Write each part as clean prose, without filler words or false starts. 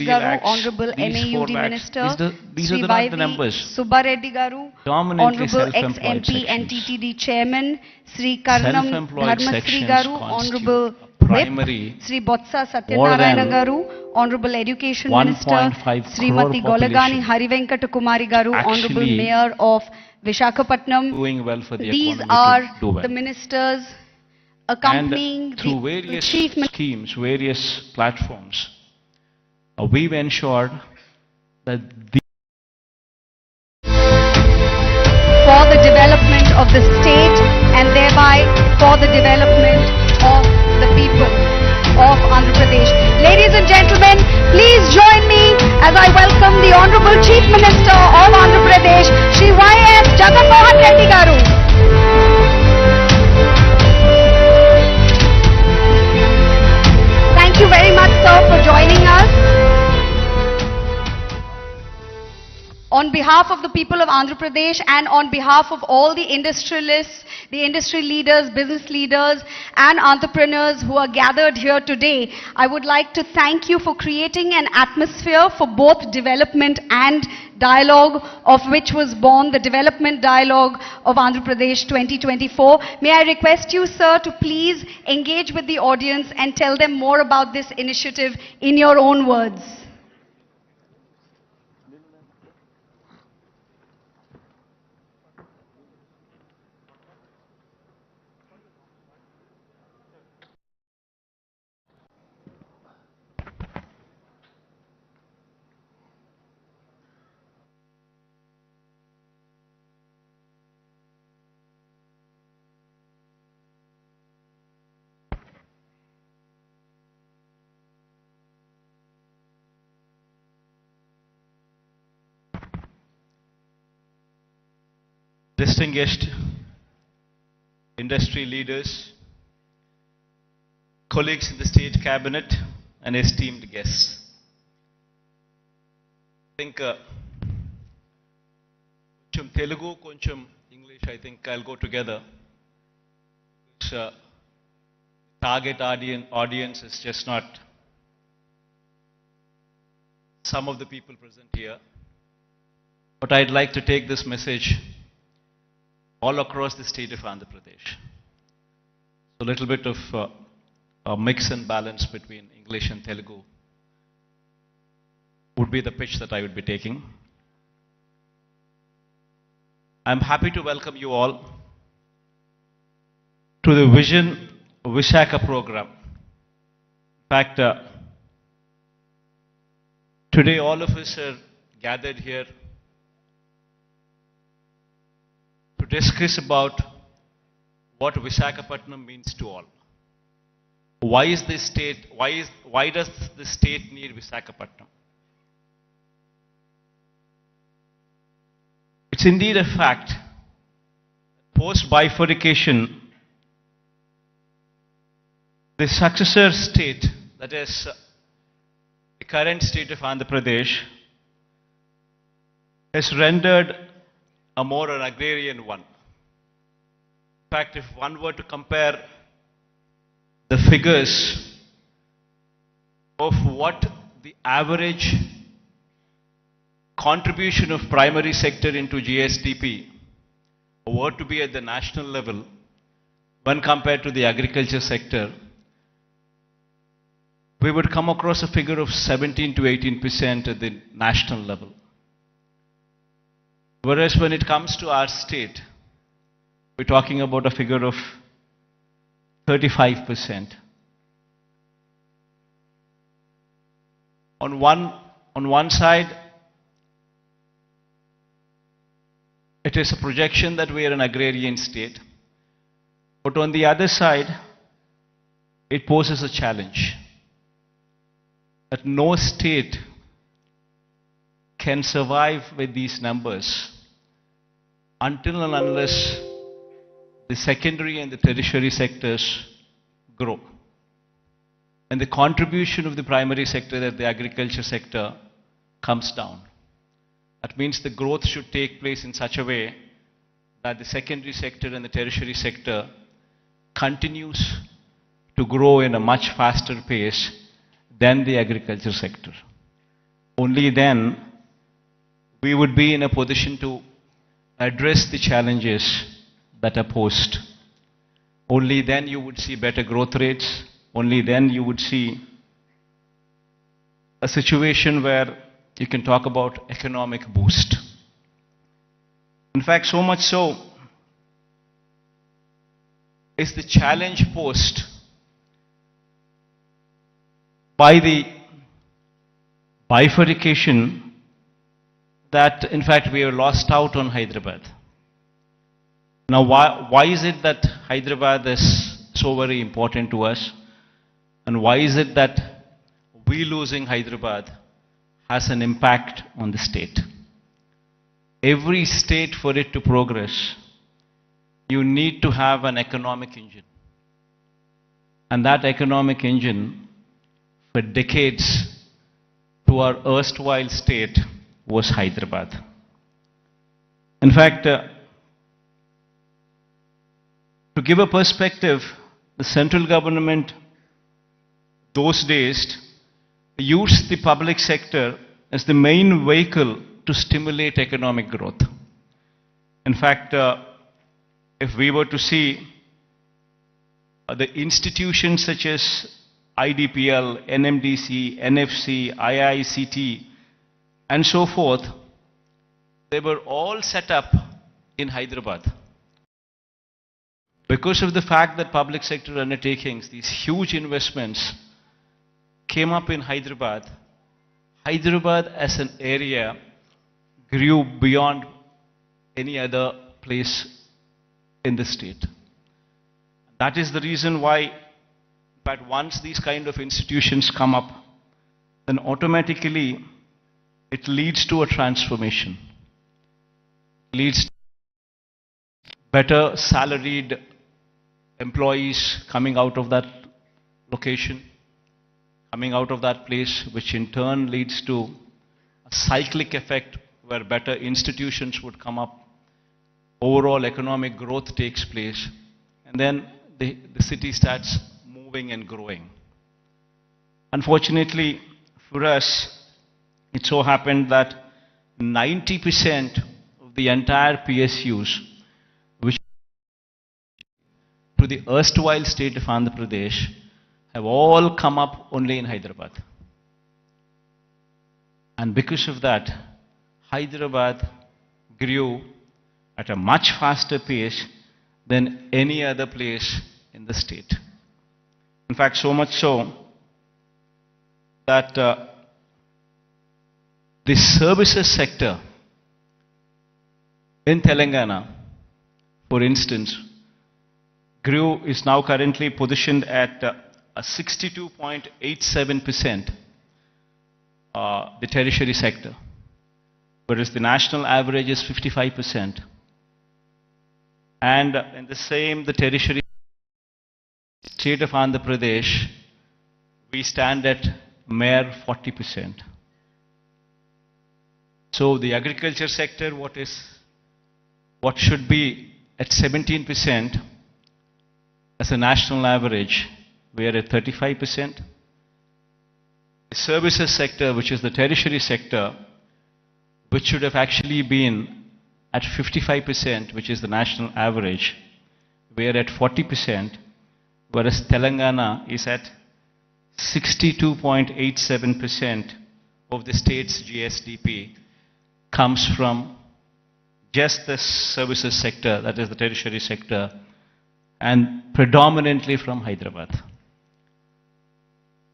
Garu, lakhs, Honorable these 4 MAUD lakhs, Minister, these are Sri not the YV numbers. Subbareddy Garu, Dominantly Honorable self-employed ex-MP and sections. TTD Chairman, Sri Karnam Self-employed Dharmasri sections Garu, constitute Honorable a Whip, primary Sri Botsa more Satyanarayana than Garu, Honorable Education 1.5 Minister, crore Srimati Golagani population. Harivenkata Kumari Garu, Honorable Actually Mayor of Visakhapatnam. doing well for the These economy are to do well. the ministers And accompanying through the various Chief Minister. schemes, various platforms, we've ensured that For the development of the state and thereby for the development of the people of Andhra Pradesh. Ladies and gentlemen, please join me as I welcome the Honorable Chief Minister of Andhra Pradesh, Shri Y.S. Jagan Reddy Garu. Thank you very much, sir, for joining us. On behalf of the people of Andhra Pradesh and on behalf of all the industrialists, the industry leaders, business leaders and entrepreneurs who are gathered here today, I would like to thank you for creating an atmosphere for both development and dialogue, of which was born the Development Dialogue of Andhra Pradesh 2024. May I request you, sir, to please engage with the audience and tell them more about this initiative in your own words. distinguished industry leaders, colleagues in the state cabinet, and esteemed guests. I think koncham Telugu, koncham English, I think I'll go together. Because, target audience is just not some of the people present here. But I'd like to take this message all across the state of Andhra Pradesh. So a little bit of a mix and balance between English and Telugu would be the pitch that I would be taking. I'm happy to welcome you all to the Vision Visakha program. In fact, today all of us are gathered here to discuss about what Visakhapatnam means to all. Why does the state need Visakhapatnam? It's indeed a fact. Post bifurcation, the successor state, that is the current state of Andhra Pradesh, has rendered a more an agrarian one. In fact, if one were to compare the figures of what the average contribution of primary sector into GSDP were to be at the national level when compared to the agriculture sector, we would come across a figure of 17 to 18% at the national level. Whereas when it comes to our state, we're talking about a figure of 35%. On one side, it is a projection that we are an agrarian state. But on the other side, it poses a challenge that no state can survive with these numbers until and unless the secondary and the tertiary sectors grow. And the contribution of the primary sector, that the agriculture sector, comes down. That means the growth should take place in such a way that the secondary sector and the tertiary sector continues to grow in a much faster pace than the agriculture sector. only then we would be in a position to address the challenges that are posed. Only then you would see better growth rates. Only then you would see a situation where you can talk about economic boost. In fact, so much so is the challenge posed by the bifurcation that in fact we have lost out on Hyderabad. Now why is it that Hyderabad is so very important to us? And why is it that we losing Hyderabad has an impact on the state? Every state, for it to progress, you need to have an economic engine. And that economic engine, for decades, to our erstwhile state, was Hyderabad. In fact, to give a perspective, the central government those days used the public sector as the main vehicle to stimulate economic growth. In fact, if we were to see the institutions such as IDPL, NMDC, NFC, IICT, and so forth, they were all set up in Hyderabad. Because of the fact that public sector undertakings, these huge investments, came up in Hyderabad, Hyderabad as an area grew beyond any other place in the state. That is the reason why, but once these kind of institutions come up, then automatically it leads to a transformation. It leads to better salaried employees coming out of that location, coming out of that place, which in turn leads to a cyclic effect where better institutions would come up, overall economic growth takes place, and then the city starts moving and growing. Unfortunately for us, it so happened that 90% of the entire PSUs, which to the erstwhile state of Andhra Pradesh, have all come up only in Hyderabad. And because of that, Hyderabad grew at a much faster pace than any other place in the state. In fact, so much so that the services sector in Telangana, for instance, is now currently positioned at a 62.87%, the tertiary sector, whereas the national average is 55%. And in the same, the tertiary state of Andhra Pradesh, we stand at mere 40%. So the agriculture sector, what should be at 17% as a national average, we are at 35%. The services sector, which is the tertiary sector, which should have actually been at 55%, which is the national average, we are at 40%, whereas Telangana is at 62.87% of the state's GSDP comes from just the services sector, that is the tertiary sector, and predominantly from Hyderabad.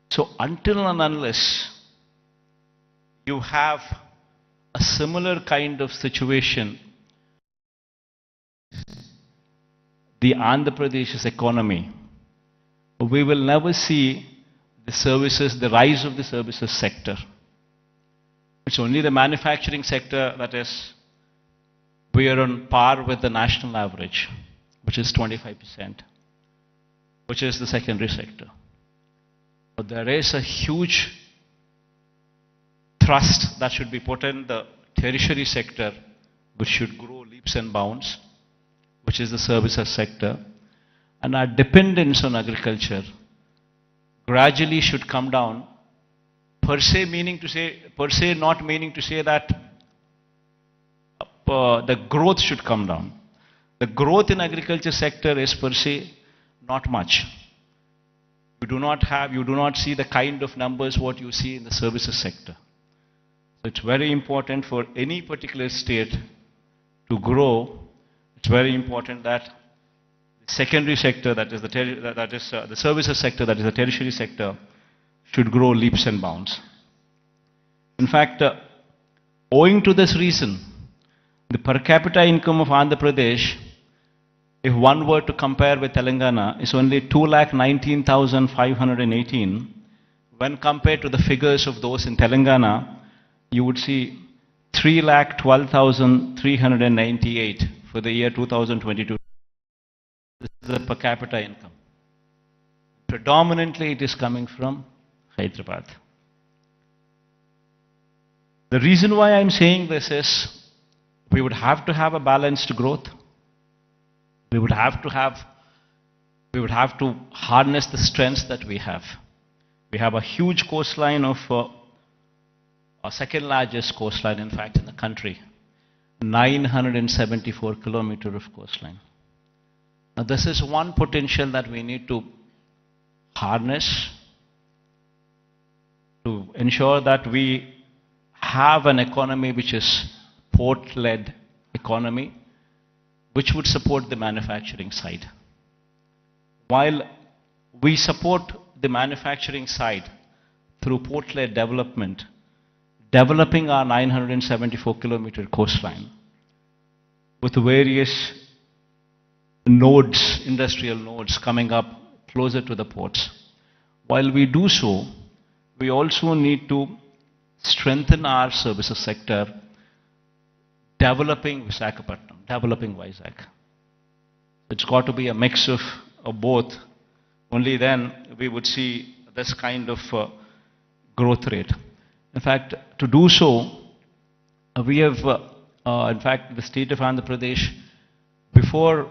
So until and unless you have a similar kind of situation, the Andhra Pradesh's economy, we will never see the rise of the services sector. It's only the manufacturing sector that is, we are on par with the national average, which is 25%, which is the secondary sector. But there is a huge thrust that should be put in the tertiary sector, which should grow leaps and bounds, which is the services sector. And our dependence on agriculture gradually should come down per se not meaning to say that the growth should come down. The growth in agriculture sector is per se not much. You do not see the kind of numbers what you see in the services sector. So it's very important for any particular state to grow. It's very important that the secondary sector, that is the services sector, that is the tertiary sector, should grow leaps and bounds. In fact, owing to this reason, the per capita income of Andhra Pradesh, if one were to compare with Telangana, is only 2,19,518. When compared to the figures of those in Telangana, you would see 3,12,398 for the year 2022. This is the per capita income. Predominantly it is coming from Hyderabad. The reason why I'm saying this is we would have to have a balanced growth. We would have to harness the strengths that we have. We have a huge coastline of our second largest coastline, in fact, in the country. 974 kilometers of coastline. Now, this is one potential that we need to harness to ensure that we have an economy which is port-led economy, which would support the manufacturing side. While we support the manufacturing side through port-led development, developing our 974-kilometer coastline with various nodes, industrial nodes coming up closer to the ports. While we do so, we also need to strengthen our services sector, developing Visakhapatnam, developing Vizag. It's got to be a mix of both. Only then we would see this kind of growth rate. In fact, to do so, we have, in fact, the state of Andhra Pradesh, before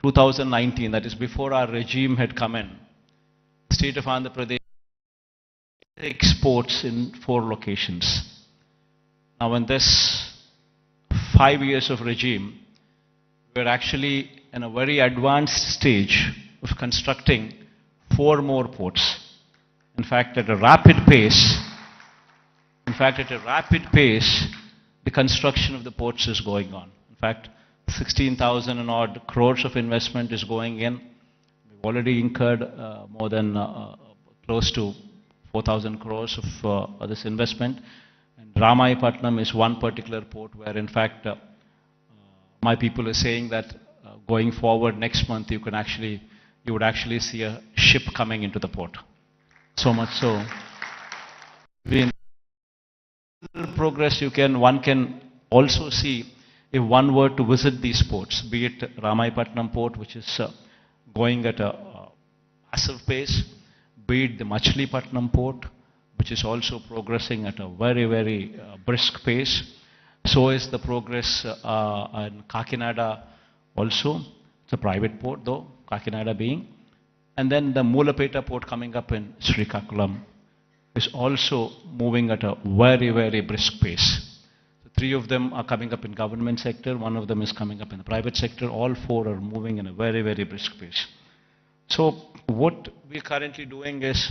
2019, that is before our regime had come in, the state of Andhra Pradesh exports in 4 locations. Now in this 5 years of regime, we're actually in a very advanced stage of constructing 4 more ports. In fact, at a rapid pace, the construction of the ports is going on. In fact, 16,000 and odd crores of investment is going in. We've already incurred more than close to 4,000 crores of this investment. And Ramayapatnam is one particular port where, in fact, my people are saying that going forward next month, you would actually see a ship coming into the port. So much so, in progress, one can also see if one were to visit these ports, be it Ramayapatnam port, which is going at a massive pace, be it the Machilipatnam port, which is also progressing at a very, very brisk pace. So is the progress in Kakinada also. It's a private port though, Kakinada being. And then the Mulapeta port coming up in Srikakulam is also moving at a very, very brisk pace. So 3 of them are coming up in government sector, 1 of them is coming up in the private sector. All 4 are moving in a very, very brisk pace. So what we're currently doing is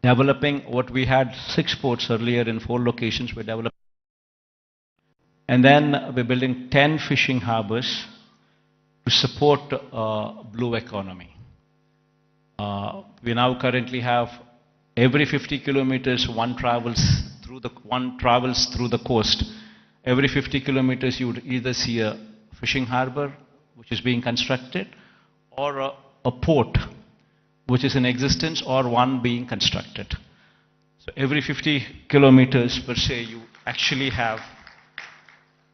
developing what we had 6 ports earlier in 4 locations. We're developing. And then we're building 10 fishing harbors to support blue economy. We now currently have every 50 kilometers one travels through the coast. Every 50 kilometers you would either see a fishing harbor which is being constructed, or a port which is in existence, or one being constructed. So every 50 kilometers per se, you actually have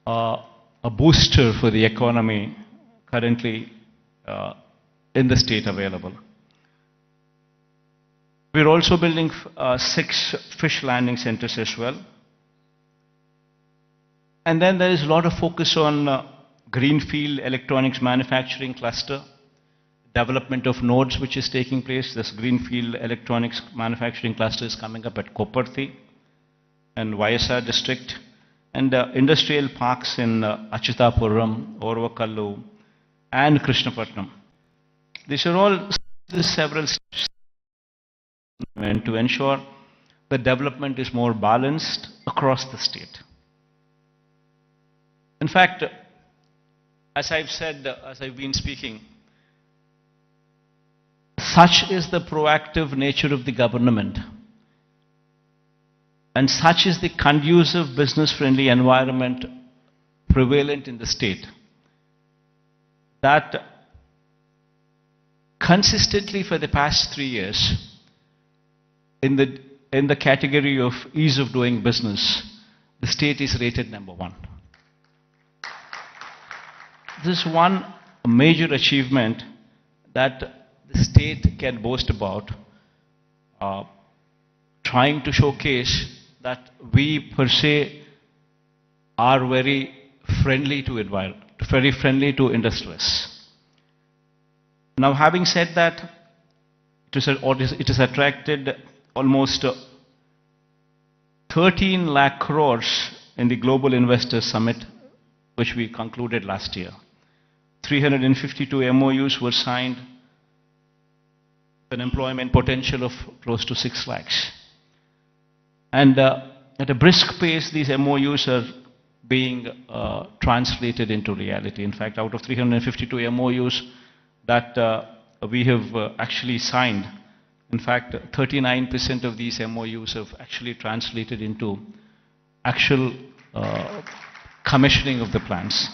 a booster for the economy currently in the state available. We're also building 6 fish landing centers as well. And then there is a lot of focus on greenfield electronics manufacturing cluster. development of nodes which is taking place. This greenfield electronics manufacturing cluster is coming up at Koparthi and YSR district, and industrial parks in Achutapuram, Orvakallu, and Krishnapatnam. These are all several steps to ensure the development is more balanced across the state. In fact, as I've said, as I've been speaking, such is the proactive nature of the government, and such is the conducive business-friendly environment prevalent in the state, that consistently for the past 3 years, in the category of ease of doing business, the state is rated number 1. This is one major achievement that the state can boast about, trying to showcase that we per se are very friendly to environment, very friendly to industrialists. Now, having said that, it has attracted almost 13 lakh crores in the Global Investors Summit, which we concluded last year. 352 MOUs were signed, an employment potential of close to 6 lakhs. And at a brisk pace, these MOUs are being translated into reality. In fact, out of 352 MOUs that we have actually signed, in fact, 39% of these MOUs have actually translated into actual commissioning of the plants.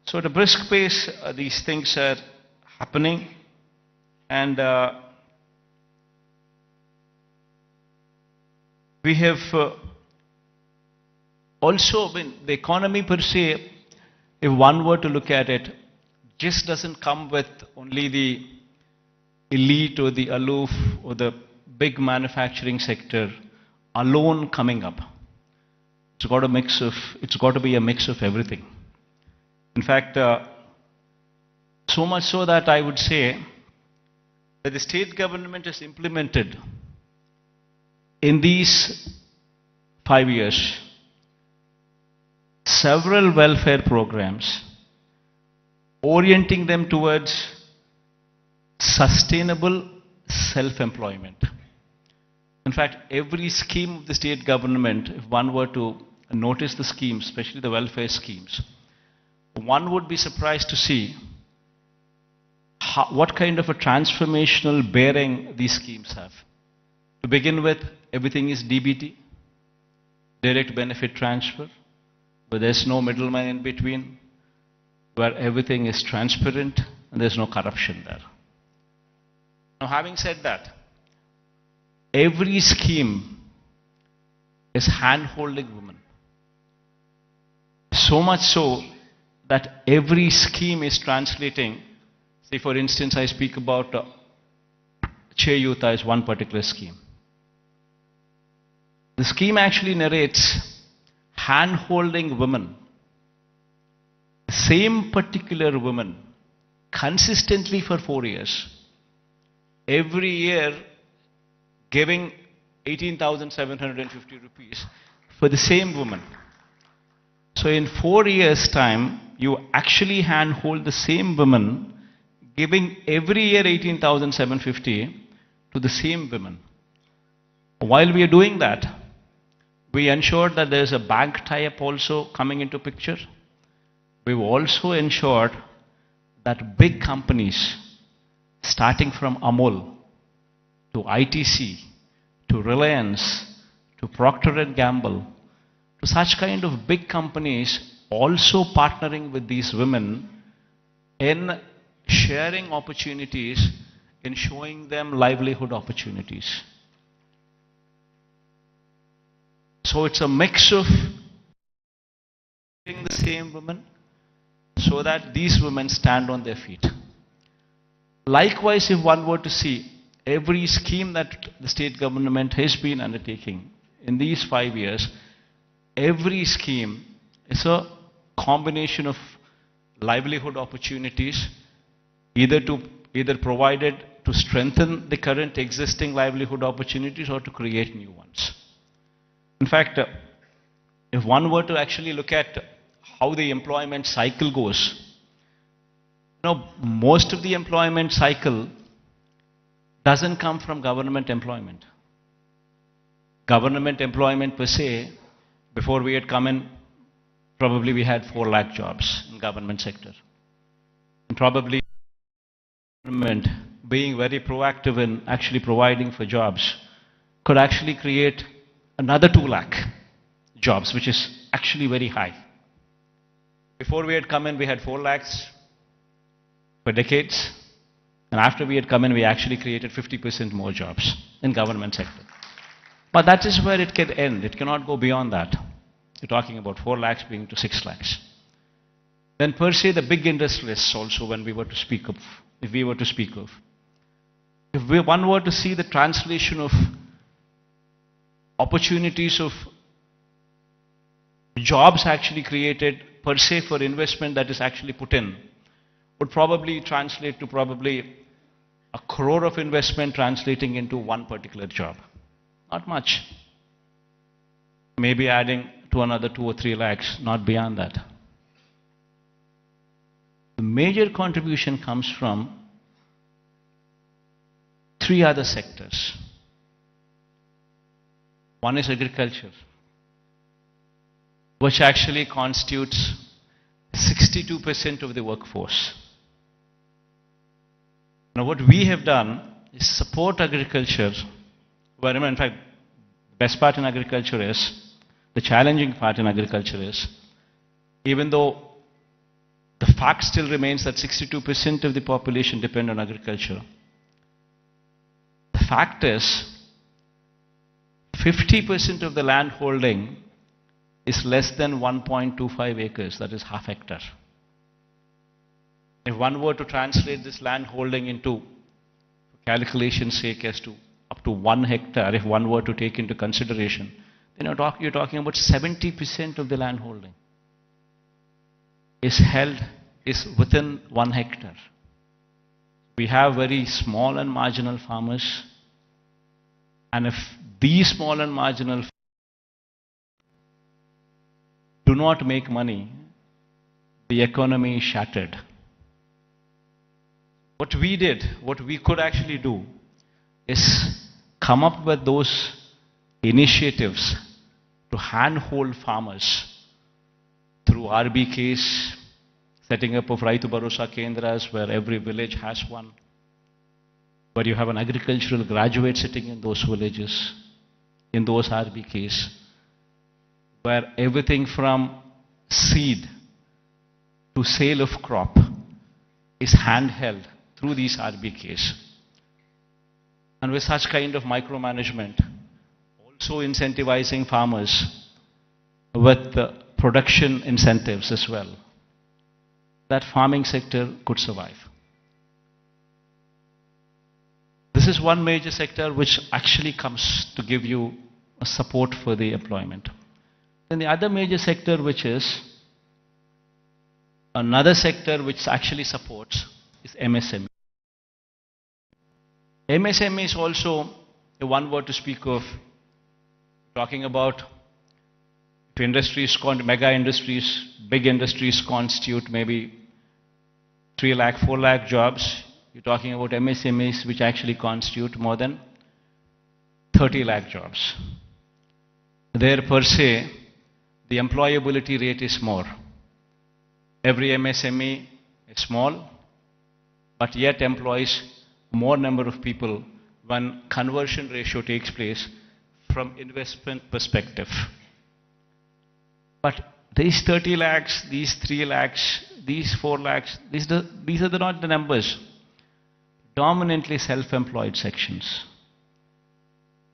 So at a brisk pace, these things are happening, and we have also been, the economy per se, if one were to look at it, just doesn't come with only the elite or the aloof or the big manufacturing sector alone coming up. It's got to be a mix of everything. In fact, so much so that I would say that the state government has implemented in these 5 years several welfare programs, orienting them towards sustainable self-employment. In fact, every scheme of the state government, if one were to notice the schemes, especially the welfare schemes, one would be surprised to see what kind of a transformational bearing these schemes have. To begin with, everything is DBT, direct benefit transfer, where there's no middleman in between, where everything is transparent and there's no corruption there. Now, having said that, every scheme is hand-holding women. So much so that every scheme is translating. Say, for instance, I speak about Cheyuta as one particular scheme. The scheme actually narrates hand-holding women, the same particular woman, consistently for 4 years, every year giving 18,750 rupees for the same woman. So in 4 years' time, you actually handhold the same woman, giving every year 18,750 to the same women. While we are doing that, we ensured that there is a bank tie-up also coming into picture. We've also ensured that big companies, starting from Amul, to ITC, to Reliance, to Procter & Gamble, to such kind of big companies also partnering with these women in sharing opportunities, in showing them livelihood opportunities. So it's a mix of the same women so that these women stand on their feet. Likewise, if one were to see every scheme that the state government has been undertaking in these 5 years, every scheme is a combination of livelihood opportunities, either to either provided to strengthen the current existing livelihood opportunities or to create new ones. In fact, if one were to actually look at how the employment cycle goes, most of the employment cycle doesn't come from government employment. Government employment per se, before we had come in, probably we had 4 lakh jobs in government sector. And probably government being very proactive in actually providing for jobs could actually create another 2 lakh jobs, which is actually very high. Before we had come in, we had 4 lakhs for decades. And after we had come in, we actually created 50% more jobs in government sector. But that is where it can end. It cannot go beyond that. You're talking about 4 lakhs being to 6 lakhs. Then per se, the big industrialists also, when we were to speak of, if we were to speak of, if one were to see the translation of opportunities of jobs actually created per se for investment that is actually put in, would probably translate to probably 1 crore of investment translating into one particular job. Not much. Maybe adding to another 2 or 3 lakhs, not beyond that. The major contribution comes from 3 other sectors. One is agriculture, which actually constitutes 62% of the workforce. Now what we have done is support agriculture, where in fact the best part in agriculture is, the challenging part in agriculture is, even though the fact still remains that 62% of the population depend on agriculture, the fact is 50% of the land holding is less than 1.25 acres, that is half hectare. If one were to translate this land holding into, for calculation's sake, as to up to 1 hectare, if one were to take into consideration, then you're talking about 70% of the land holding is within 1 hectare. We have very small and marginal farmers, and if these small and marginal do not make money, the economy is shattered. What we did, what we could actually do, is come up with those initiatives to handhold farmers through RBKs, setting up of Raitu Bharosa Kendras, where every village has one, where you have an agricultural graduate sitting in those villages, in those RBKs, where everything from seed to sale of crop is handheld through these RBKs. And with such kind of micromanagement, also incentivizing farmers with production incentives as well, that farming sector could survive. This is one major sector which actually comes to give you a support for the employment. Then the other major sector, which is another sector which actually supports, is MSME. MSME is also, if one were to speak of, talking about if industries, mega industries, big industries constitute maybe 3 lakh, 4 lakh jobs, you're talking about MSMEs which actually constitute more than 30 lakh jobs. There per se, the employability rate is more. Every MSME is small, but yet employs more number of people when conversion ratio takes place from investment perspective. But these 30 lakhs, these 3 lakhs, these 4 lakhs, these are not the numbers. Dominantly self-employed sections.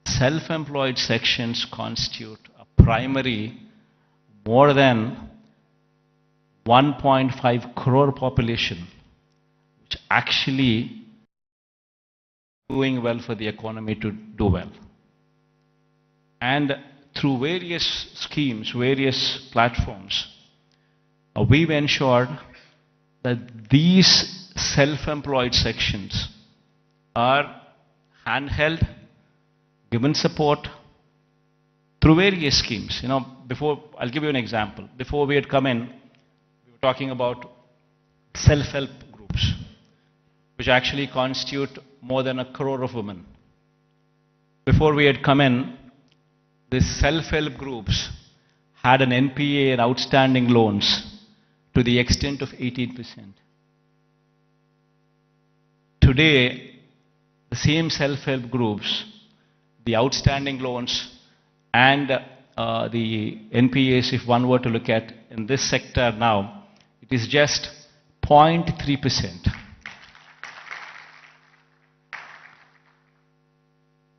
Self-employed sections constitute a primary more than 1.5 crore population, which actually doing well for the economy to do well. And through various schemes, various platforms, we've ensured that these self-employed sections are handheld, given support through various schemes. You know, I'll give you an example. Before we had come in, we were talking about self-help groups, which actually constitute more than 1 crore of women. Before we had come in, these self-help groups had an NPA and outstanding loans to the extent of 18%. Today, the same self-help groups, the outstanding loans and the NPAs, if one were to look at in this sector now, it is just 0.3%.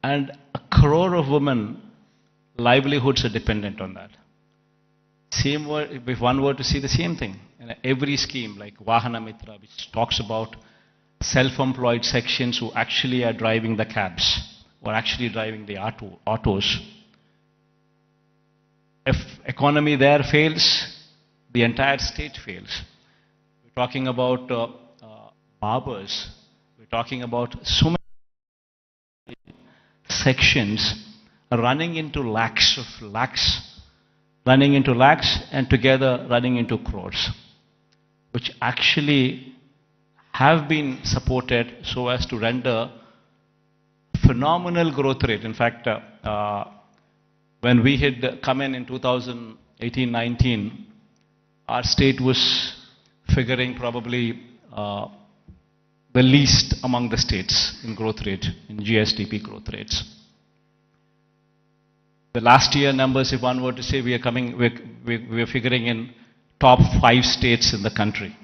And 1 crore of women livelihoods are dependent on that. Same if one were to see the same thing, every scheme like Vahana Mitra, which talks about self-employed sections who actually are driving the cabs, or actually driving the autos. If economy there fails, the entire state fails. We're talking about barbers. We're talking about so many sections running into lakhs, and together running into crores, which actually have been supported so as to render phenomenal growth rate. In fact, when we had come in 2018-19, our state was figuring probably the least among the states in growth rate, in GSDP growth rates. The last year numbers, if one were to say, we are figuring in top 5 states in the country.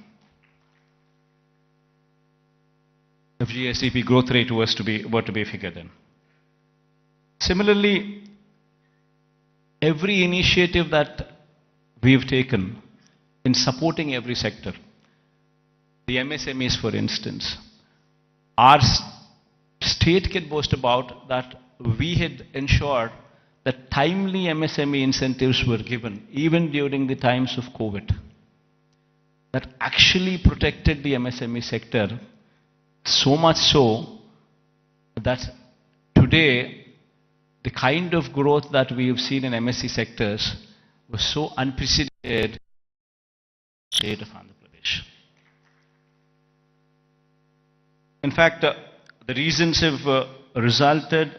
If GSDP growth rate were to be figured in. Similarly, every initiative that we've taken in supporting every sector, the MSMEs for instance, our state can boast about that we had ensured that timely MSME incentives were given even during the times of COVID. That actually protected the MSME sector, so much so that today the kind of growth that we have seen in MSE sectors was so unprecedented in the state of Andhra Pradesh. In fact, the reasons have resulted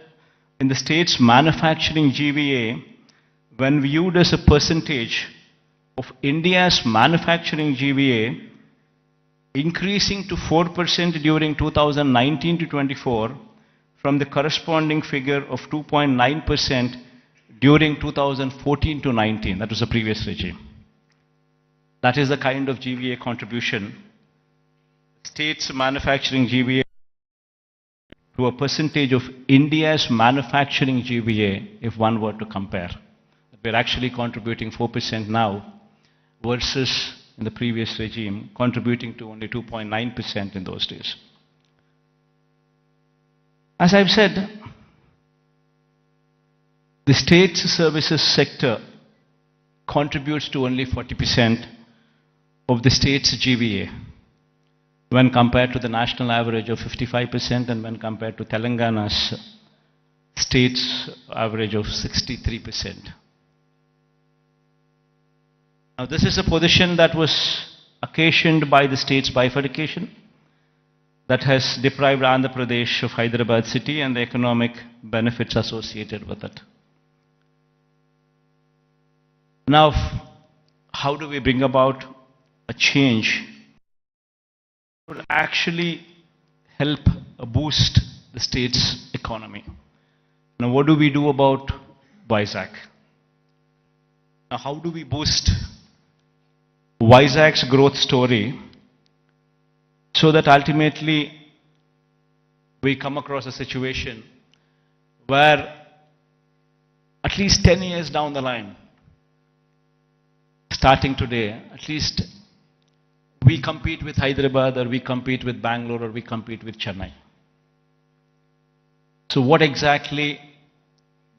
in the state's manufacturing GVA, when viewed as a percentage of India's manufacturing GVA, increasing to 4% during 2019 to 24 from the corresponding figure of 2.9% during 2014 to 19. That was the previous regime. That is the kind of GVA contribution. State's manufacturing GVA to a percentage of India's manufacturing GVA, if one were to compare. We're actually contributing 4% now versus in the previous regime, contributing to only 2.9% in those days. As I've said, the state's services sector contributes to only 40% of the state's GVA when compared to the national average of 55% and when compared to Telangana's state's average of 63%. Now, this is a position that was occasioned by the state's bifurcation that has deprived Andhra Pradesh of Hyderabad city and the economic benefits associated with it. Now, how do we bring about a change that would actually help boost the state's economy? Now, what do we do about VISAKH? Now, how do we boost VISAKH's growth story so that ultimately we come across a situation where at least 10 years down the line, starting today, at least we compete with Hyderabad, or we compete with Bangalore, or we compete with Chennai. So what exactly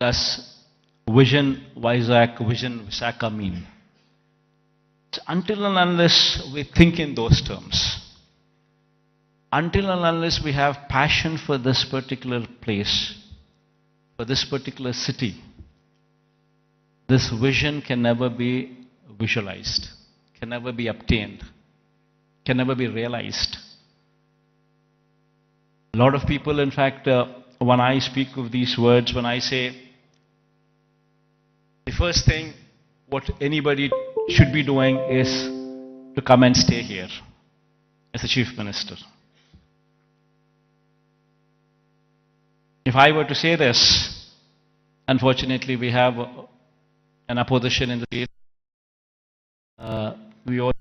does Vision VISAKH, Vision Visakha mean? So until and unless we think in those terms, until and unless we have passion for this particular place, for this particular city, this vision can never be visualized, can never be obtained, can never be realized. A lot of people, in fact, when I speak of these words, when I say, the first thing what anybody should be doing is to come and stay here as a chief minister. If I were to say this, unfortunately we have an opposition in the state. We all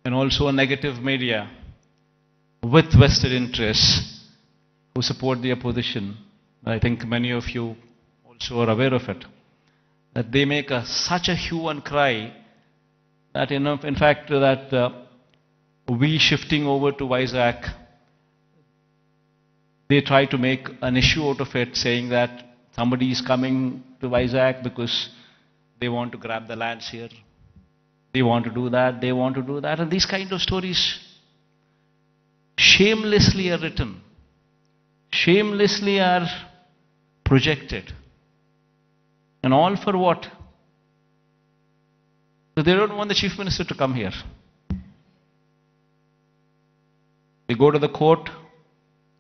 and also a negative media with vested interests who support the opposition. I think many of you also are aware of it. That they make such a hue and cry that in fact that we shifting over to Vizag, they try to make an issue out of it, saying that somebody is coming to Vizag because they want to grab the lands here. They want to do that, they want to do that. And these kind of stories shamelessly are written, shamelessly are projected. And all for what? So they don't want the chief minister to come here. They go to the court,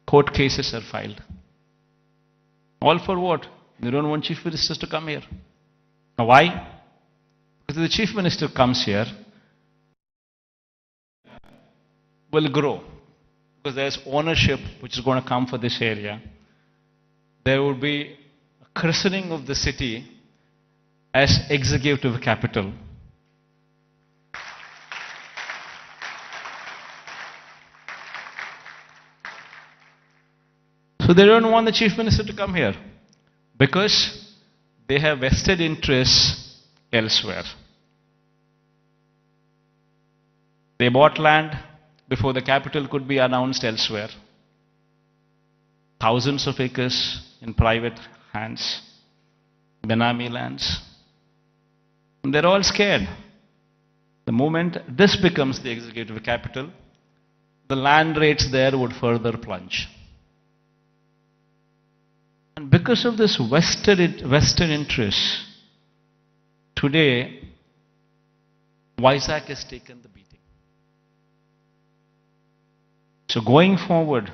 court cases are filed. All for what? They don't want chief ministers to come here. Now why? Because the chief minister comes here, will grow. Because there's ownership which is going to come for this area. There will be a christening of the city as executive capital. So they don't want the chief minister to come here because they have vested interests elsewhere. They bought land before the capital could be announced elsewhere. Thousands of acres in private hands, Benami lands. And they're all scared. The moment this becomes the executive capital, the land rates there would further plunge. And because of this vested interest, today, Vizag has taken the beating. So going forward,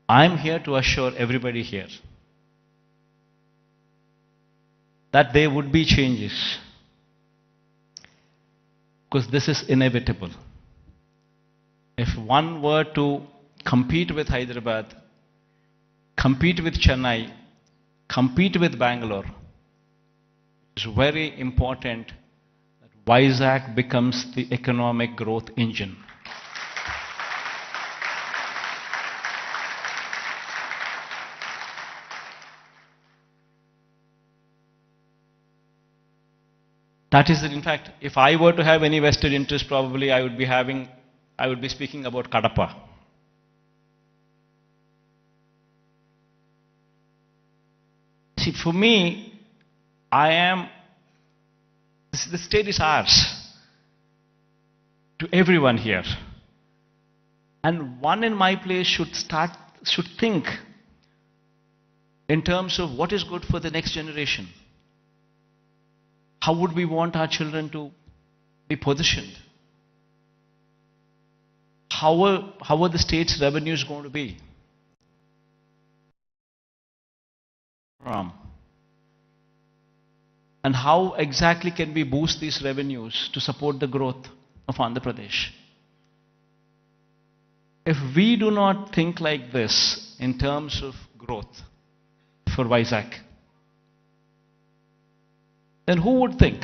I'm here to assure everybody here that there would be changes. Because this is inevitable. If one were to compete with Hyderabad, compete with Chennai, compete with Bangalore, it's very important that Vizag becomes the economic growth engine. That is, in fact, if I were to have any vested interest, probably I would be speaking about Kadapa. See, for me, the state is ours, to everyone here. And one in my place should think in terms of what is good for the next generation. How would we want our children to be positioned? How are the state's revenues going to be? And how exactly can we boost these revenues to support the growth of Andhra Pradesh? If we do not think like this in terms of growth for Vizag, then who would think?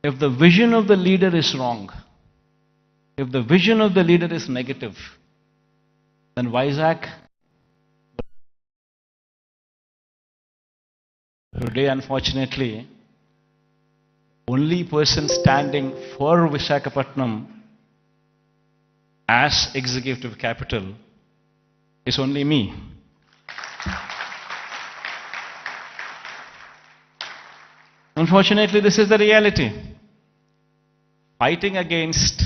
If the vision of the leader is wrong, if the vision of the leader is negative, then Vizag today, unfortunately, only person standing for Visakhapatnam as executive capital is only me. Unfortunately, this is the reality. Fighting against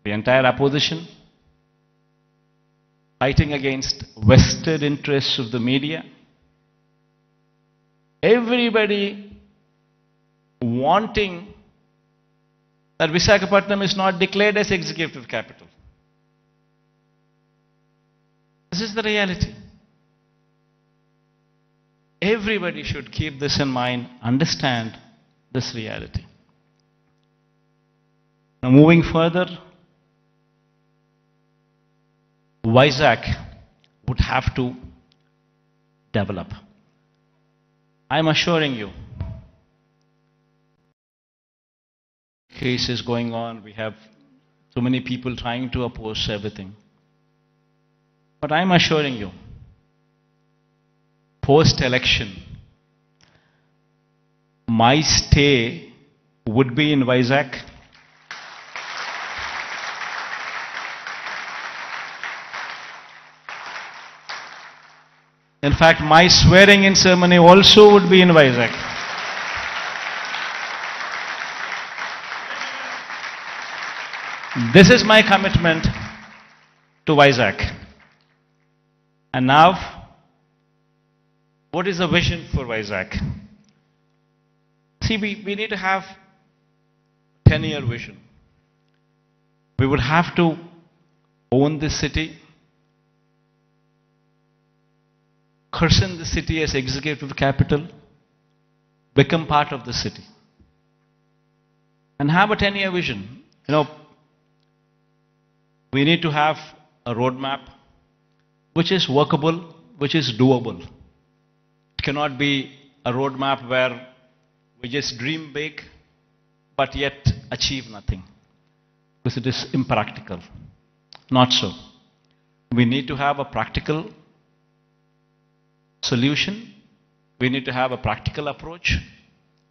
the entire opposition, fighting against vested interests of the media, everybody wanting that Visakhapatnam is not declared as executive capital. This is the reality. Everybody should keep this in mind, understand this reality. Now moving further, Vizag would have to develop. I'm assuring you, cases going on, we have so many people trying to oppose everything. But I'm assuring you, post-election, my stay would be in Vizag. In fact, my swearing-in ceremony also would be in Vizag. This is my commitment to Vizag. And now, what is the vision for Vizag? See, we need to have a 10-year vision. We would have to own this city, christen the city as executive capital, become part of the city, and have a 10-year vision. You know, we need to have a roadmap which is workable, which is doable. It cannot be a roadmap where we just dream big but yet achieve nothing, because it is impractical. Not so. We need to have a practical solution, we need to have a practical approach,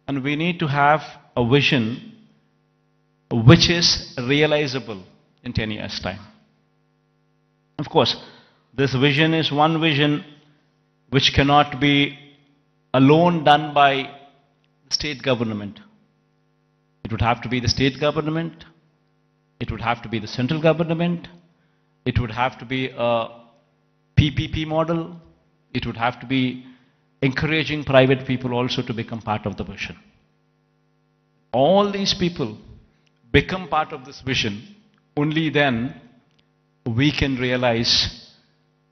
and we need to have a vision which is realizable in 10 years' time. Of course, this vision is one vision which cannot be alone done by the state government. It would have to be the state government, it would have to be the central government, it would have to be a PPP model, it would have to be encouraging private people also to become part of the vision. All these people become part of this vision, only then we can realize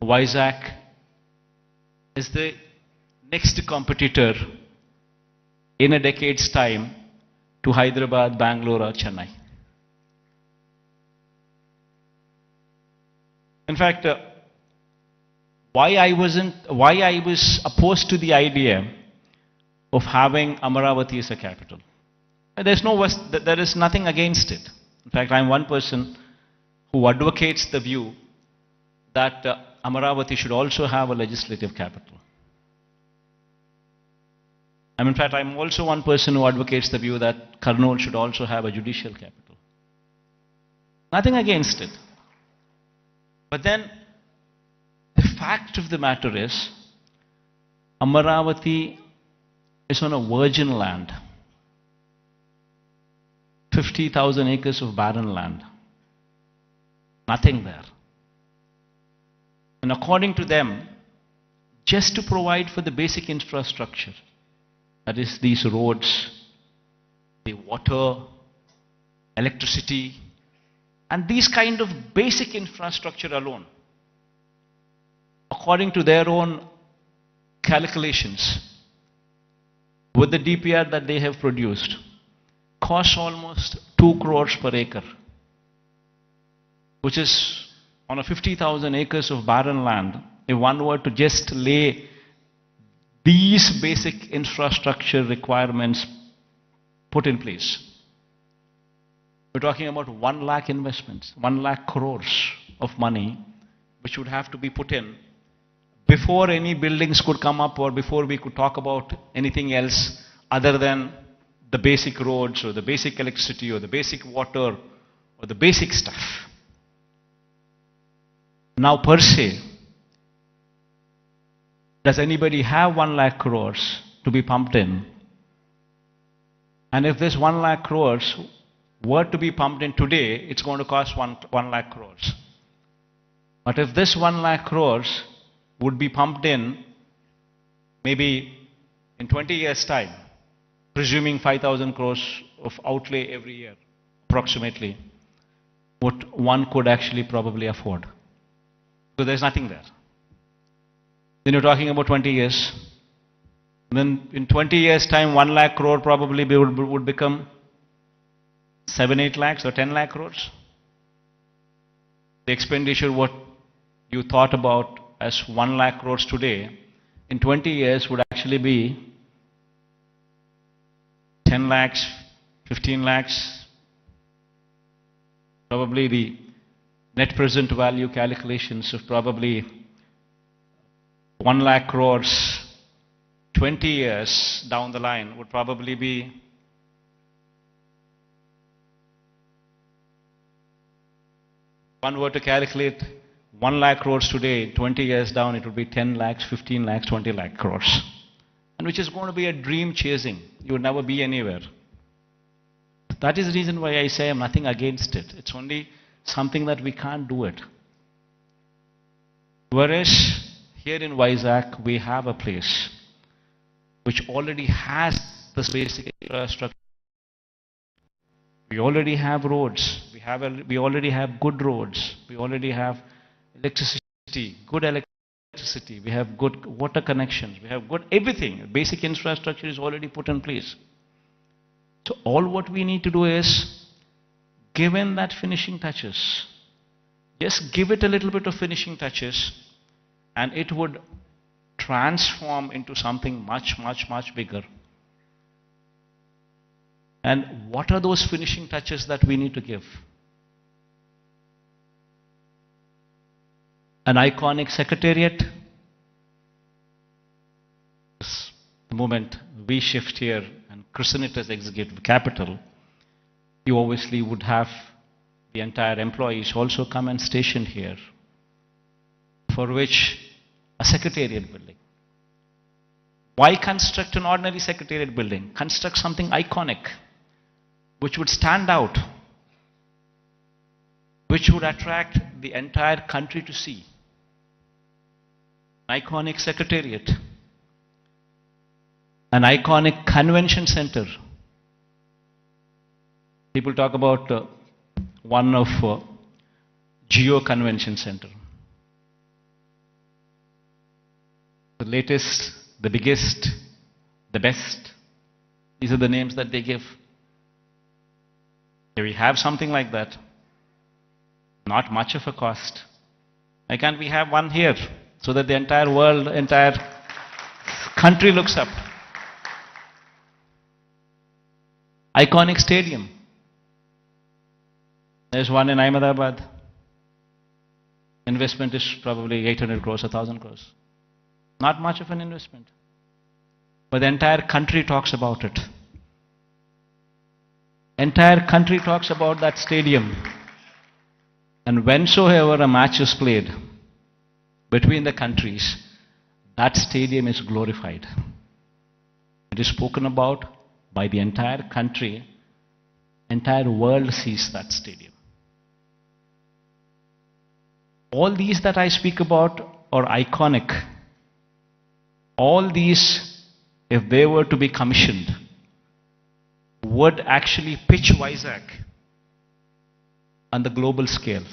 Vizag is the next competitor in a decade's time to Hyderabad, Bangalore or Chennai. In fact, why I was opposed to the idea of having Amaravati as a capital. There is nothing against it. In fact, I'm one person who advocates the view that Amaravati should also have a legislative capital. In fact, I'm also one person who advocates the view that Kurnool should also have a judicial capital. Nothing against it. But then, the fact of the matter is, Amaravati is on a virgin land. 50,000 acres of barren land. Nothing there. And according to them, just to provide for the basic infrastructure, that is these roads, the water, electricity, and these kind of basic infrastructure alone, according to their own calculations, with the DPR that they have produced, costs almost 2 crores per acre, which is on a 50,000 acres of barren land. If one were to just lay these basic infrastructure requirements put in place, we're talking about 1 lakh investments, 1 lakh crores of money, which would have to be put in before any buildings could come up or before we could talk about anything else other than the basic roads or the basic electricity or the basic water or the basic stuff. Now per se, does anybody have 1 lakh crores to be pumped in And if this 1 lakh crores were to be pumped in today, it's going to cost 1 lakh crores. But if this 1 lakh crores would be pumped in maybe in 20 years' time, presuming 5,000 crores of outlay every year, approximately, what one could actually probably afford. So there's nothing there. Then you're talking about 20 years. Then in 20 years' time, 1 lakh crore probably would become 7, 8 lakhs or 10 lakh crores. The expenditure what you thought about as 1 lakh crores today, in 20 years would actually be 10 lakhs, 15 lakhs. Probably the net present value calculations of probably 1 lakh crores 20 years down the line would probably be one were to calculate 1 lakh crores today, 20 years down, it would be 10 lakhs, 15 lakhs, 20 lakh crores. And which is going to be a dream chasing. You would never be anywhere. That is the reason why I say I'm nothing against it. It's only something that we can't do it. Whereas here in Vizag, we have a place which already has this basic infrastructure. We already have roads. We already have good roads. We already have electricity, good electricity. We have good water connections. We have good everything. Basic infrastructure is already put in place. So all what we need to do is give in that finishing touches. Just give it a little bit of finishing touches, and it would transform into something much, much, much bigger. And what are those finishing touches that we need to give? An iconic secretariat. The moment we shift here and christen it as executive capital, you obviously would have the entire employees also come and station here, for which a secretariat building. Why construct an ordinary secretariat building? Construct something iconic, which would stand out, which would attract the entire country to see. An iconic secretariat, an iconic convention center. People talk about one of Geo Convention Center. The latest, the biggest, the best. These are the names that they give. If we have something like that, not much of a cost. Why can't we have one here so that the entire world, entire country looks up? Iconic stadium. There's one in Ahmedabad. Investment is probably 800 crores, 1,000 crores. Not much of an investment. But the entire country talks about it. Entire country talks about that stadium. And whensoever a match is played between the countries, that stadium is glorified. It is spoken about by the entire country. Entire world sees that stadium. All these that I speak about are iconic. All these, if they were to be commissioned, would actually pitch Vizag on the global scale.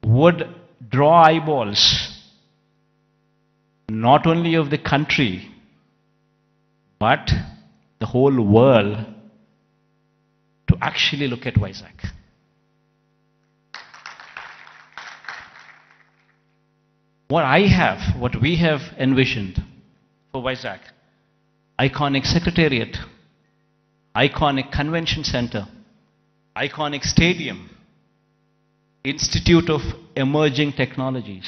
Would draw eyeballs, not only of the country, but the whole world, to actually look at Vizag. What we have envisioned for Vizag, iconic secretariat, iconic convention center, iconic stadium, Institute of Emerging Technologies.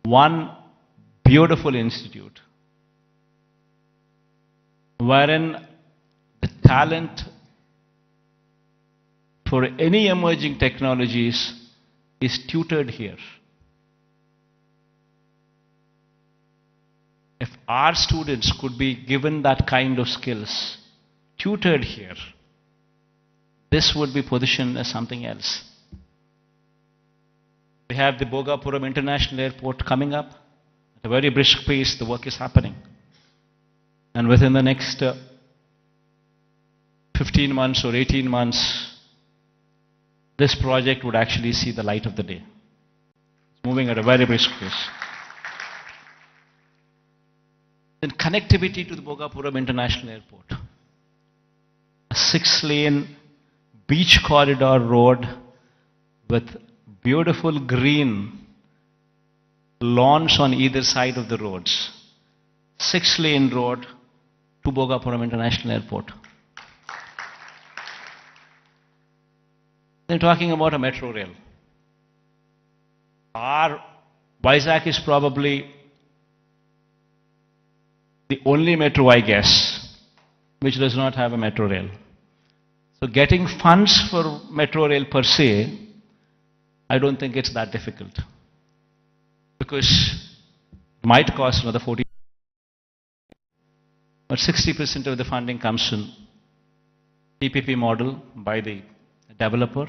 One beautiful institute wherein the talent for any emerging technologies is tutored here. If our students could be given that kind of skills, tutored here, this would be positioned as something else. We have the Bhogapuram International Airport coming up. At a very brisk pace, the work is happening. And within the next 15 months or 18 months, this project would actually see the light of the day. It's moving at a very brisk pace. Then connectivity to the Bhogapuram International Airport. A 6-lane beach corridor road with beautiful green lawns on either side of the roads. 6-lane road to Bhogapuram International Airport. They're talking about a metro rail. Our Vizag is probably the only metro, I guess, which does not have a metro rail. So getting funds for metro rail per se, I don't think it's that difficult. Because it might cost another 40, but 60% of the funding comes in PPP model by the developer.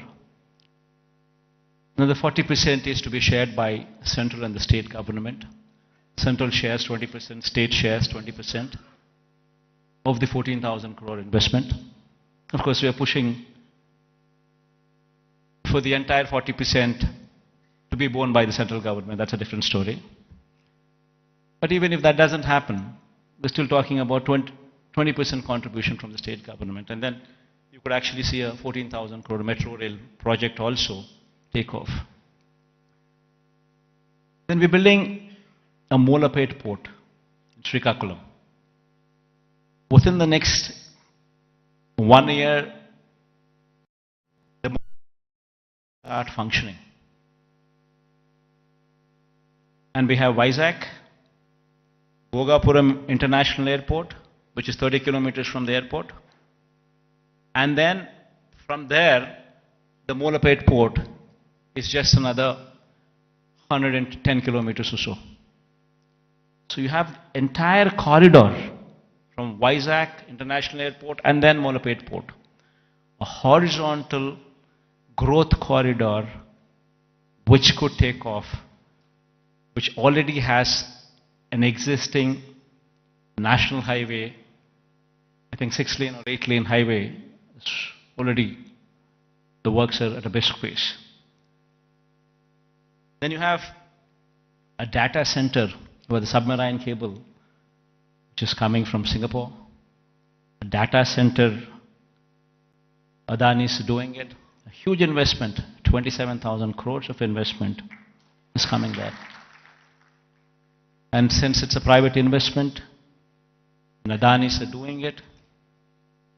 Another 40% is to be shared by central and the state government. Central shares 20%, state shares 20% of the 14,000 crore investment. Of course, we are pushing for the entire 40% to be borne by the central government. That's a different story. But even if that doesn't happen, we're still talking about 20% contribution from the state government. And then you could actually see a 14,000 crore metro rail project also take off. Then we're building a Molapet port in Srikakulam. Within the next 1 year, the port will start functioning. And we have Vizag, Bhogapuram International Airport, which is 30 kilometers from the airport. And then from there, the Molapet port is just another 110 kilometers or so. So you have entire corridor from Vizag International Airport and then Molapet port. A horizontal growth corridor which could take off, which already has an existing national highway, I think 6-lane or 8-lane highway. It's already, the works are at a brisk pace. Then you have a data center with a submarine cable which is coming from Singapore. A data center, Adani is doing it. A huge investment, 27,000 crores of investment is coming there. And since it's a private investment, and Adani is doing it,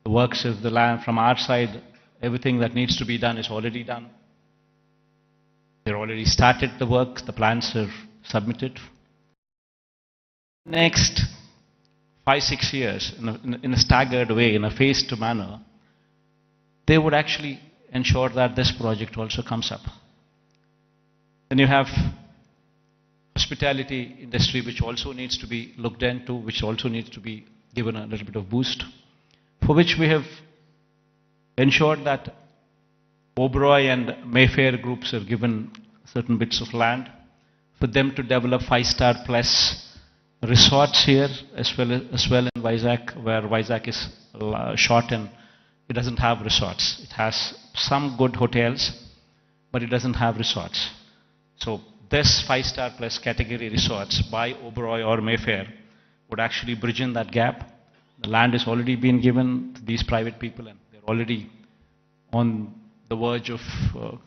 the works of the land from our side, everything that needs to be done is already done. They've already started the work, the plans are submitted. Next 5-6 years, in a staggered way, in a phased manner, they would actually ensure that this project also comes up. Then you have hospitality industry, which also needs to be looked into, which also needs to be given a little bit of boost, for which we have ensured that Oberoi and Mayfair groups are given certain bits of land for them to develop 5-star plus resorts here, as well in Vizag, where Vizag is short and it doesn't have resorts. It has some good hotels, but it doesn't have resorts. So this 5-star plus category resorts by Oberoi or Mayfair would actually bridge in that gap. The land has already been given to these private people and they're already on the verge of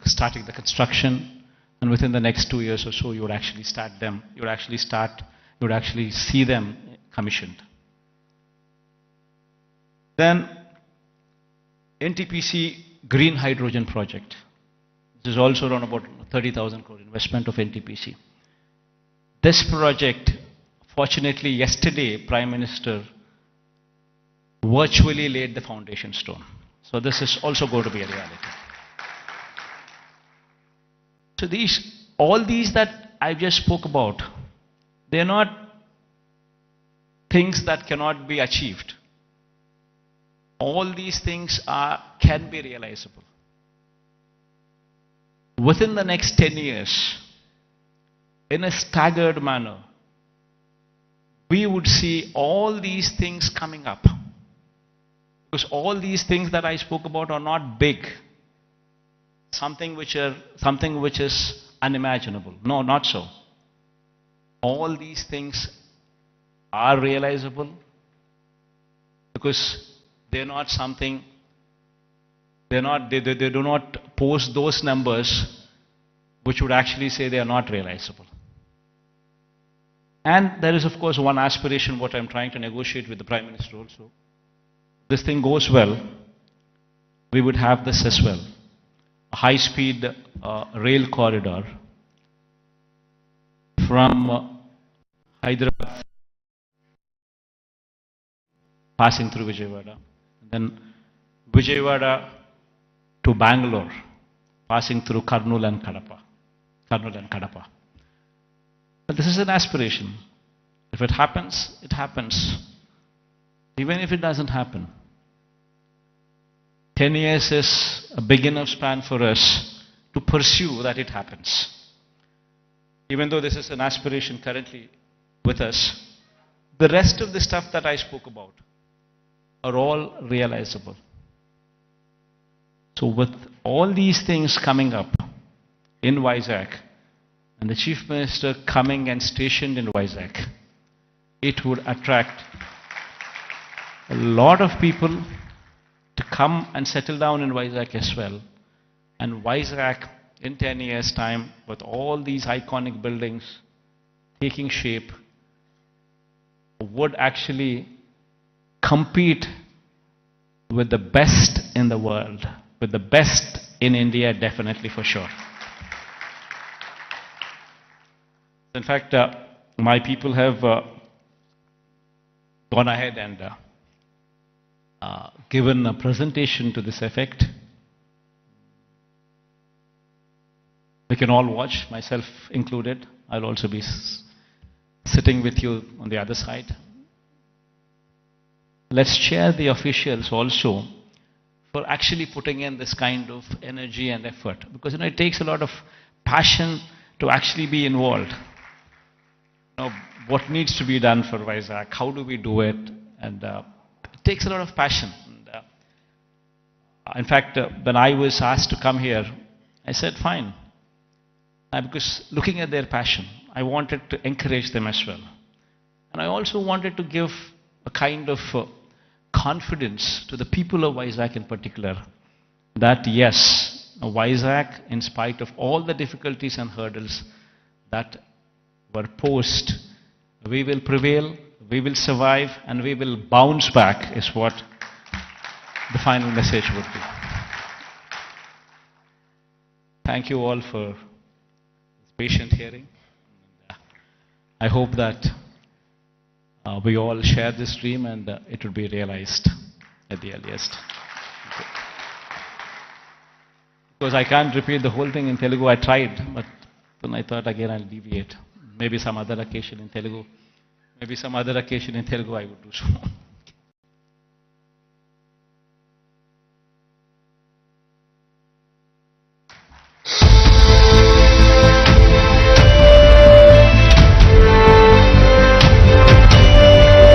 starting the construction, and within the next 2 years or so you would actually start them, you would actually see them commissioned. Then NTPC Green Hydrogen Project. This is also around about 30,000 crore investment of NTPC. This project, fortunately yesterday Prime Minister virtually laid the foundation stone. So this is also going to be a reality. So all these that I just spoke about, they're not things that cannot be achieved. All these things can be realizable. Within the next 10 years, in a staggered manner, we would see all these things coming up. Because all these things that I spoke about are not big. Something which is unimaginable. No, not so. All these things are realizable because they're not something, they do not post those numbers which would actually say they are not realizable. And there is of course one aspiration what I'm trying to negotiate with the Prime Minister also. This thing goes well, we would have this as well. A high-speed rail corridor from Hyderabad passing through Vijayawada, then Vijayawada to Bangalore, passing through Kurnool and Kadapa. But this is an aspiration. If it happens, it happens. Even if it doesn't happen, 10 years is a big enough span for us to pursue that it happens. Even though this is an aspiration currently with us, the rest of the stuff that I spoke about are all realizable. So with all these things coming up in Vizag, and the Chief Minister coming and stationed in Vizag, it would attract a lot of people to come and settle down in Vizag as well. And Vizag in 10 years' time, with all these iconic buildings taking shape, would actually compete with the best in the world, with the best in India, definitely for sure. In fact, my people have gone ahead and given a presentation to this effect. We can all watch, myself included. I'll also be sitting with you on the other side. Let's cheer the officials also for actually putting in this kind of energy and effort, because it takes a lot of passion to actually be involved. What needs to be done for Vizag, how do we do it, and it takes a lot of passion. In fact, when I was asked to come here, I said fine, because looking at their passion, I wanted to encourage them as well. And I also wanted to give a kind of confidence to the people of Vizag in particular, that yes, Vizag, in spite of all the difficulties and hurdles that were posed, we will prevail, we will survive, and we will bounce back, is what the final message would be. Thank you all for patient hearing. I hope that we all share this dream and it will be realized at the earliest. Because I can't repeat the whole thing in Telugu. I tried, but then I thought again I'll deviate. Maybe some other occasion in Telugu. Maybe some other occasion in Telugu I would do so.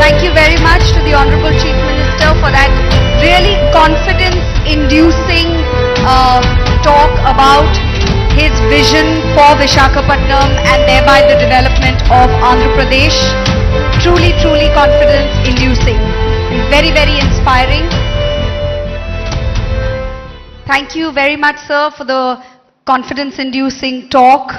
Thank you very much to the Honorable Chief Minister for that really confidence-inducing talk about his vision for Visakhapatnam and thereby the development of Andhra Pradesh. Truly, truly confidence-inducing. Very, very inspiring. Thank you very much, sir, for the confidence-inducing talk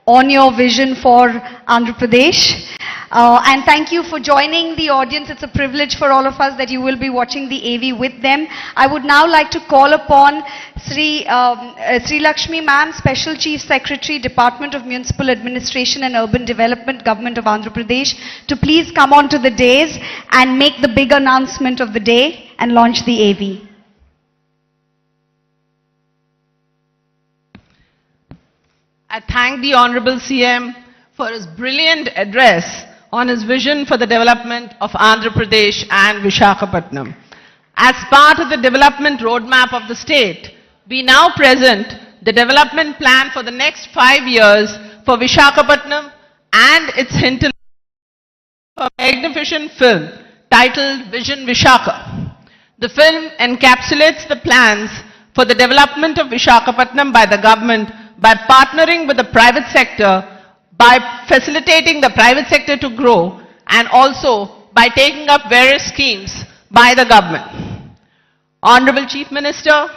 on your vision for Andhra Pradesh. And thank you for joining the audience. It's a privilege for all of us that you will be watching the AV with them. I would now like to call upon Sri Lakshmi ma'am, Special Chief Secretary, Department of Municipal Administration and Urban Development, Government of Andhra Pradesh, to please come on to the dais and make the big announcement of the day and launch the AV. I thank the Honorable CM for his brilliant address on his vision for the development of Andhra Pradesh and Visakhapatnam. As part of the development roadmap of the state, we now present the development plan for the next 5 years for Visakhapatnam and its hinterland, a magnificent film titled Vision Visakha. The film encapsulates the plans for the development of Visakhapatnam by the government by partnering with the private sector, by facilitating the private sector to grow, and also by taking up various schemes by the government. Honorable Chief Minister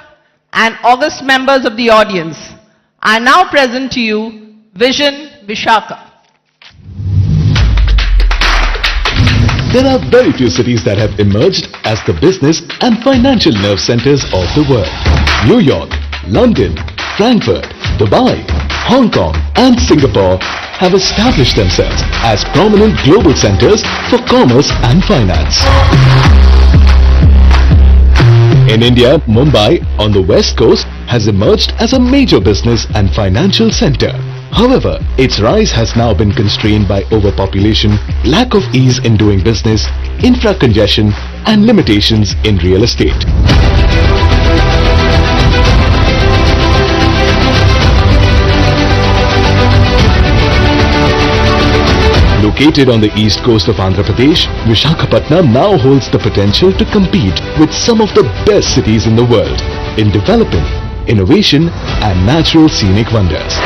and august members of the audience, I now present to you Vision Visakha. There are very few cities that have emerged as the business and financial nerve centers of the world. New York, London, Frankfurt, Dubai, Hong Kong and Singapore have established themselves as prominent global centers for commerce and finance. In India, Mumbai on the west coast has emerged as a major business and financial center. However, its rise has now been constrained by overpopulation, lack of ease in doing business, infra-congestion and limitations in real estate. Located on the east coast of Andhra Pradesh, Visakhapatnam now holds the potential to compete with some of the best cities in the world in developing, innovation and natural scenic wonders.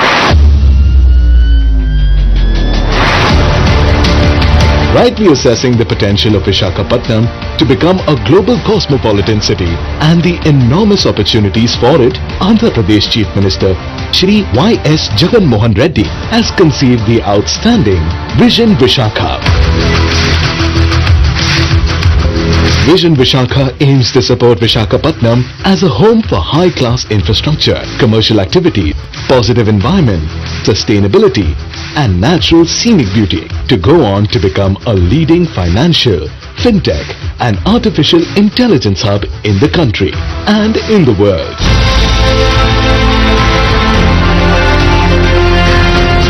Rightly assessing the potential of Visakhapatnam to become a global cosmopolitan city and the enormous opportunities for it, Andhra Pradesh Chief Minister Shri Y.S. Jagan Reddy has conceived the outstanding Vision Visakha. Vision Visakha aims to support Visakhapatnam as a home for high-class infrastructure, commercial activity, positive environment, sustainability and natural scenic beauty to go on to become a leading financial, fintech and artificial intelligence hub in the country and in the world.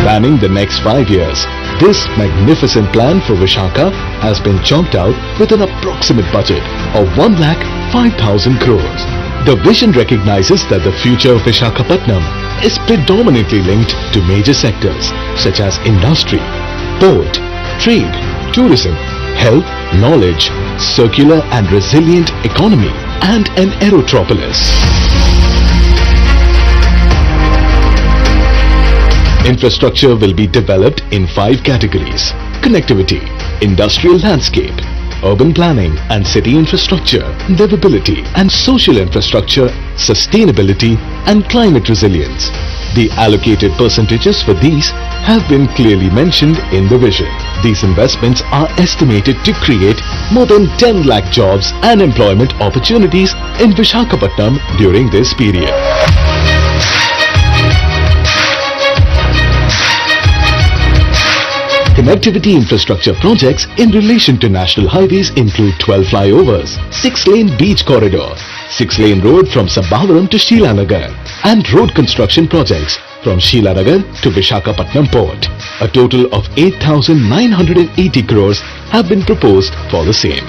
Spanning the next 5 years, this magnificent plan for Visakha has been chalked out with an approximate budget of 1,05,000 crores. The vision recognizes that the future of Visakhapatnam is predominantly linked to major sectors such as industry, port, trade, tourism, health, knowledge, circular and resilient economy and an aerotropolis. Infrastructure will be developed in 5 categories: connectivity, industrial landscape, urban planning and city infrastructure, livability and social infrastructure, sustainability and climate resilience. The allocated percentages for these have been clearly mentioned in the vision. These investments are estimated to create more than 10 lakh jobs and employment opportunities in Visakhapatnam during this period. Connectivity infrastructure projects in relation to national highways include 12 flyovers, 6-lane beach corridor, 6-lane road from Sabbavaram to Sheelanagar and road construction projects from Sheelanagar to Visakhapatnam port. A total of 8,980 crores have been proposed for the same.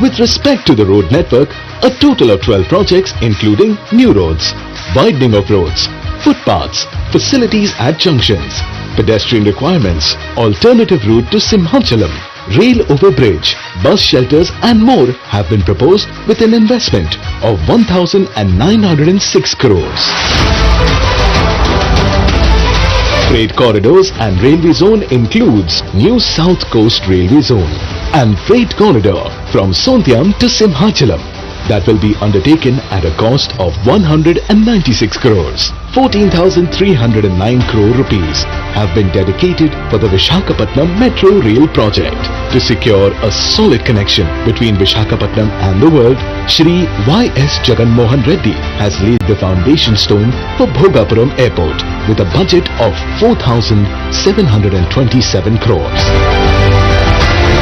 With respect to the road network, a total of 12 projects including new roads, widening of roads, footpaths, facilities at junctions, pedestrian requirements, alternative route to Simhachalam, rail overbridge, bus shelters and more have been proposed with an investment of 1,906 crores. Freight corridors and railway zone includes new South Coast Railway Zone and freight corridor from Sontiam to Simhachalam that will be undertaken at a cost of 196 crores. 14,309 crore rupees have been dedicated for the Visakhapatnam Metro Rail project. To secure a solid connection between Visakhapatnam and the world, Shri Y.S. Jagan Reddy has laid the foundation stone for Bhogapuram Airport with a budget of 4,727 crores.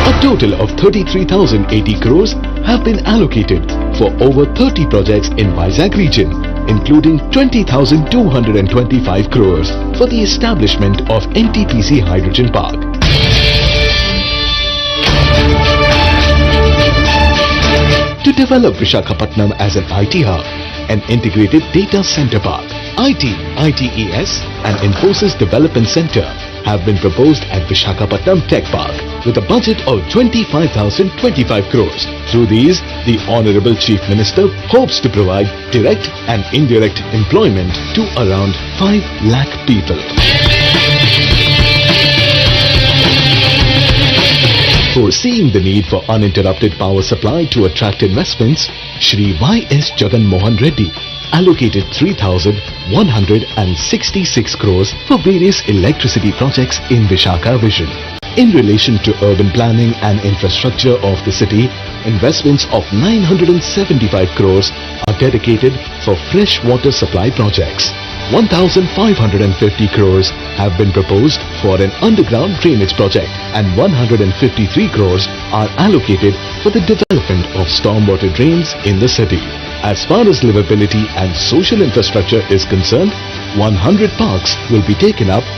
A total of 33,080 crores have been allocated for over 30 projects in Vizag region, including 20,225 crores for the establishment of NTPC Hydrogen Park. to develop Visakhapatnam as an IT hub, an integrated data center park. IT, ITES and Infosys Development Center have been proposed at Visakhapatnam Tech Park with a budget of 25,025 crores. Through these, the Honorable Chief Minister hopes to provide direct and indirect employment to around 5 lakh people. Foreseeing the need for uninterrupted power supply to attract investments, Shri Y.S. Jagan Mohan Reddy allocated 3,166 crores for various electricity projects in Visakha Vision. In relation to urban planning and infrastructure of the city, investments of 975 crores are dedicated for fresh water supply projects. 1,550 crores have been proposed for an underground drainage project and 153 crores are allocated for the development of stormwater drains in the city. As far as livability and social infrastructure is concerned, 100 parks will be taken up